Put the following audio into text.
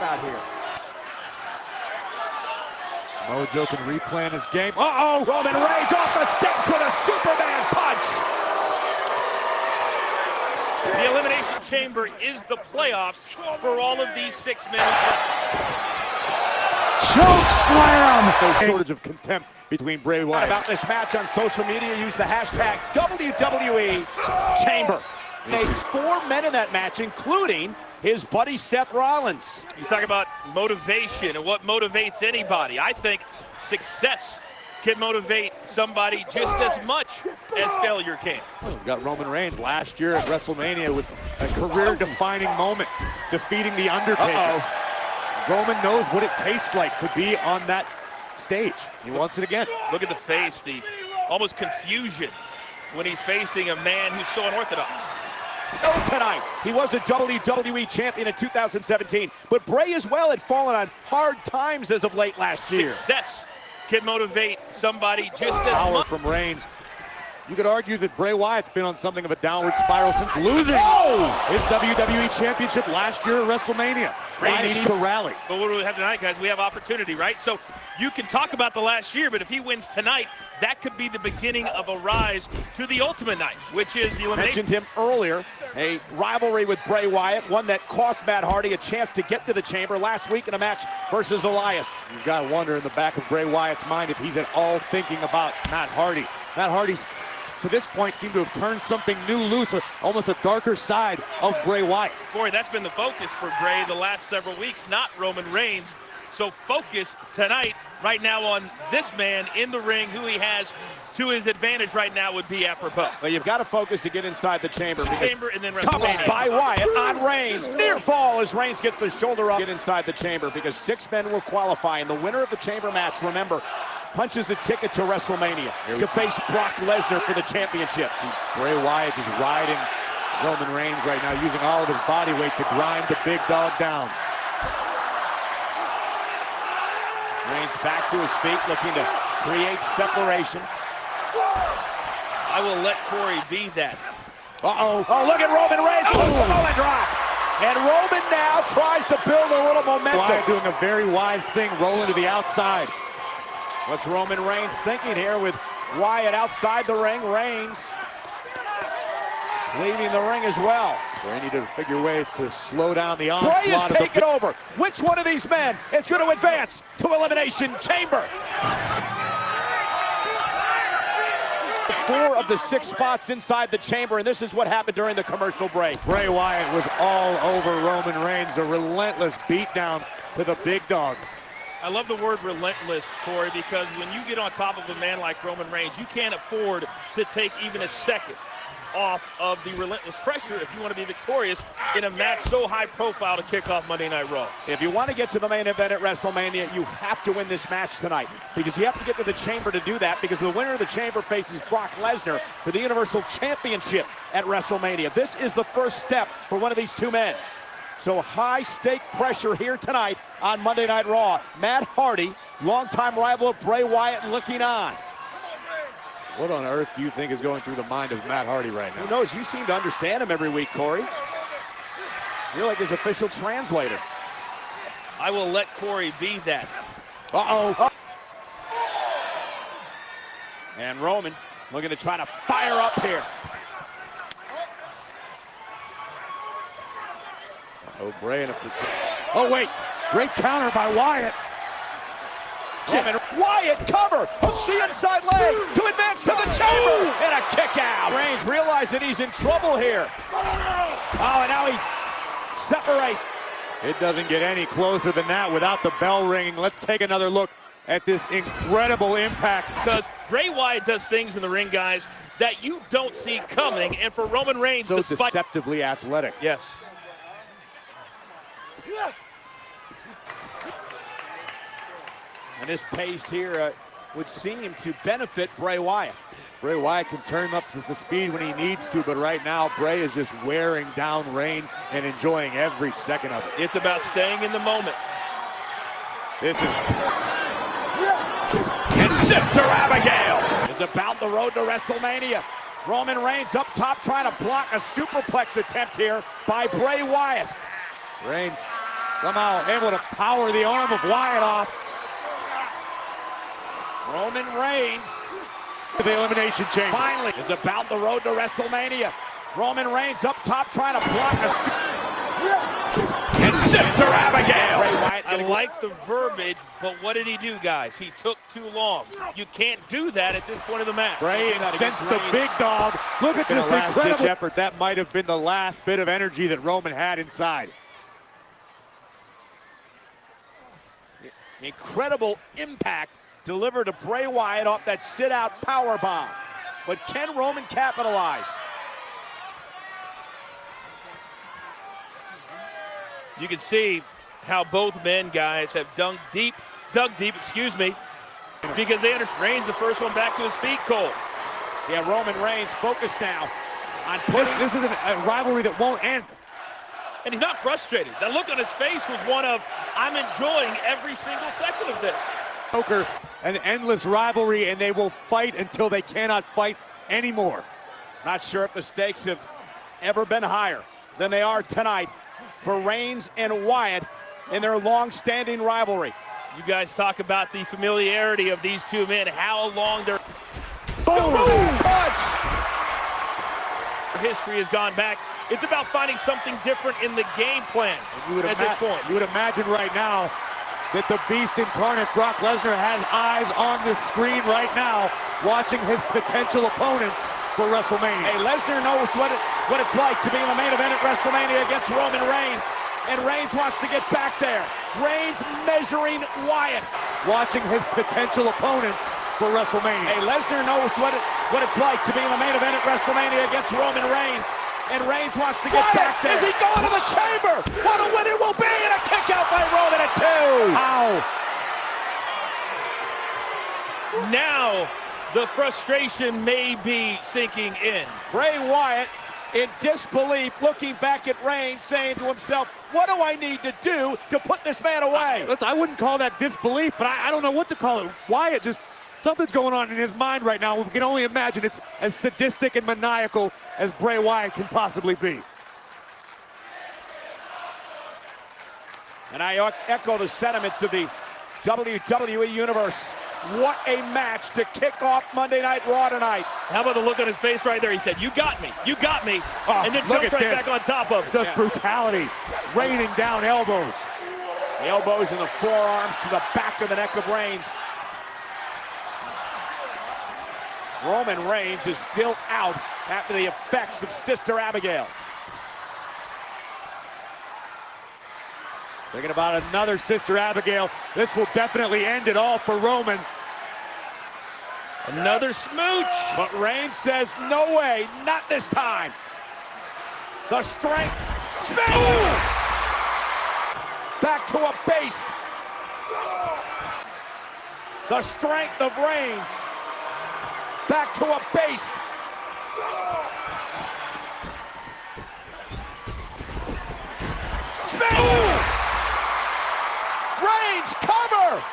out here. Mojo can replan his game. Roman Reigns off the steps with a Superman punch. The Elimination Chamber is the playoffs for all of these 6 men. Choke slam! No shortage of contempt between Bray Wyatt. About this match on social media, use the hashtag WWE Chamber. There's 4 men in that match, including his buddy Seth Rollins. You talk about motivation and what motivates anybody. I think success can motivate somebody just as much as failure can. We've got Roman Reigns last year at WrestleMania with a career-defining moment, defeating The Undertaker. Roman knows what it tastes like to be on that stage. He wants it again. Look at the face, the almost confusion when he's facing a man who's so unorthodox. Tonight, he was a WWE champion in 2017, but Bray as well had fallen on hard times as of late last year. Success can motivate somebody just as Power much. from Reigns. You could argue that Bray Wyatt's been on something of a downward spiral since losing his WWE Championship last year at WrestleMania. They need to rally. But what do we have tonight, guys? We have opportunity, right? So you can talk about the last year, but if he wins tonight, that could be the beginning of a rise to the ultimate night, which is the elimination. Mentioned him earlier, a rivalry with Bray Wyatt, one that cost Matt Hardy a chance to get to the chamber last week in a match versus Elias. You've got to wonder in the back of Bray Wyatt's mind if he's at all thinking about Matt Hardy. Matt Hardy's, to this point, seemed to have turned something new loose, or almost a darker side of Bray Wyatt. Corey, that's been the focus for Bray the last several weeks, not Roman Reigns. So focus tonight, right now, on this man in the ring. Who he has to his advantage right now would be apropos. Well, you've got to focus to get inside the chamber. And then Coupled WrestleMania. by Wyatt on Reigns. Near fall as Reigns gets the shoulder up. Get inside the chamber because 6 men will qualify. And the winner of the chamber match, remember, punches a ticket to WrestleMania to face Brock Lesnar for the championship. See, Bray Wyatt is riding Roman Reigns right now, using all of his body weight to grind the big dog down. Reigns back to his feet, looking to create separation. I will let Corey be that. Oh, look at Roman Reigns with a Samoan drop. And Roman now tries to build a little momentum. Wyatt doing a very wise thing, rolling to the outside. What's Roman Reigns thinking here with Wyatt outside the ring? Reigns leaving the ring as well. Bray needed to figure a way to slow down the onslaught. Bray is taking over. Which one of these men is going to advance to Elimination Chamber? 4 of the 6 spots inside the chamber, and this is what happened during the commercial break. Bray Wyatt was all over Roman Reigns, a relentless beatdown to the big dog. I love the word relentless, Corey, because when you get on top of a man like Roman Reigns, you can't afford to take even a second off of the relentless pressure if you want to be victorious in a match so high profile to kick off Monday Night Raw. If you want to get to the main event at WrestleMania, you have to win this match tonight because you have to get to the chamber to do that, because the winner of the chamber faces Brock Lesnar for the Universal Championship at WrestleMania. This is the first step for one of these 2 men. So high stake pressure here tonight on Monday Night Raw. Matt Hardy, longtime rival of Bray Wyatt, looking on. What on earth do you think is going through the mind of Matt Hardy right now? Who knows? You seem to understand him every week, Corey. You're like his official translator. I will let Corey be that. And Roman looking to try to fire up here. Bray. Oh, wait. Great counter by Wyatt. And Wyatt cover, hooks the inside leg to advance to the chamber, and a kick out. Reigns realized that he's in trouble here. Oh, and now he separates. It doesn't get any closer than that without the bell ringing. Let's take another look at this incredible impact. Because Bray Wyatt does things in the ring, guys, that you don't see coming, and for Roman Reigns, so deceptively athletic. Yes. And this pace here would seem to benefit Bray Wyatt. Bray Wyatt can turn up to the speed when he needs to, but right now Bray is just wearing down Reigns and enjoying every second of it. It's about staying in the moment. This is... And Sister Abigail is about the road to WrestleMania. Roman Reigns up top trying to block a superplex attempt here by Bray Wyatt. Reigns Somehow able to power the arm of Wyatt off. Roman Reigns The Elimination Chamber finally is about the road to WrestleMania. Roman Reigns up top trying to block and Sister Abigail. Bray Wyatt I like the verbiage, but what did he do, guys? He took too long. You can't do that at this point of the match. Bray incensed the big dog. Look at this incredible effort. That might have been the last bit of energy that Roman had inside. Incredible impact delivered to Bray Wyatt off that sit-out powerbomb. But can Roman capitalize? You can see how both men, guys, have dug deep, excuse me, because they understand. Reigns the first one back to his feet, Cole. Yeah, Roman Reigns focused now on This is a rivalry that won't end. And he's not frustrated. That look on his face was one of, I'm enjoying every single second of this. Poker, an endless rivalry, and they will fight until they cannot fight anymore. Not sure if the stakes have ever been higher than they are tonight for Reigns and Wyatt in their long-standing rivalry. You guys talk about the familiarity of these two men, how long their Punch! history has gone back. It's about finding something different in the game plan at this point. You would imagine right now that the beast incarnate Brock Lesnar has eyes on the screen right now, watching his potential opponents for WrestleMania. Hey, Lesnar knows what it's like to be in the main event at WrestleMania against Roman Reigns. And Reigns wants to get back there. Reigns measuring Wyatt. Watching his potential opponents for WrestleMania. Hey, Lesnar knows what it's like to be in the main event at WrestleMania against Roman Reigns. And Reigns wants to get back there. Is he going to the chamber? What a win it will be, and a kick out by Roman at 2. Ow. Now the frustration may be sinking in. Bray Wyatt in disbelief, looking back at Reigns, saying to himself, what do I need to do to put this man away? I wouldn't call that disbelief, but I don't know what to call it. Wyatt just, something's going on in his mind right now. We can only imagine it's as sadistic and maniacal as Bray Wyatt can possibly be. And I echo the sentiments of the WWE Universe. What a match to kick off Monday Night Raw tonight. How about the look on his face right there? He said, you got me, and then jumps right back on top of it. Just brutality, raining down elbows. The elbows and the forearms to the back of the neck of Reigns. Roman Reigns is still out after the effects of Sister Abigail. Thinking about another Sister Abigail. This will definitely end it all for Roman. Another smooch. But Reigns says, no way, not this time. The strength. Spin! Back to a base. The strength of Reigns. Back to a base. Spin! Reigns, cover!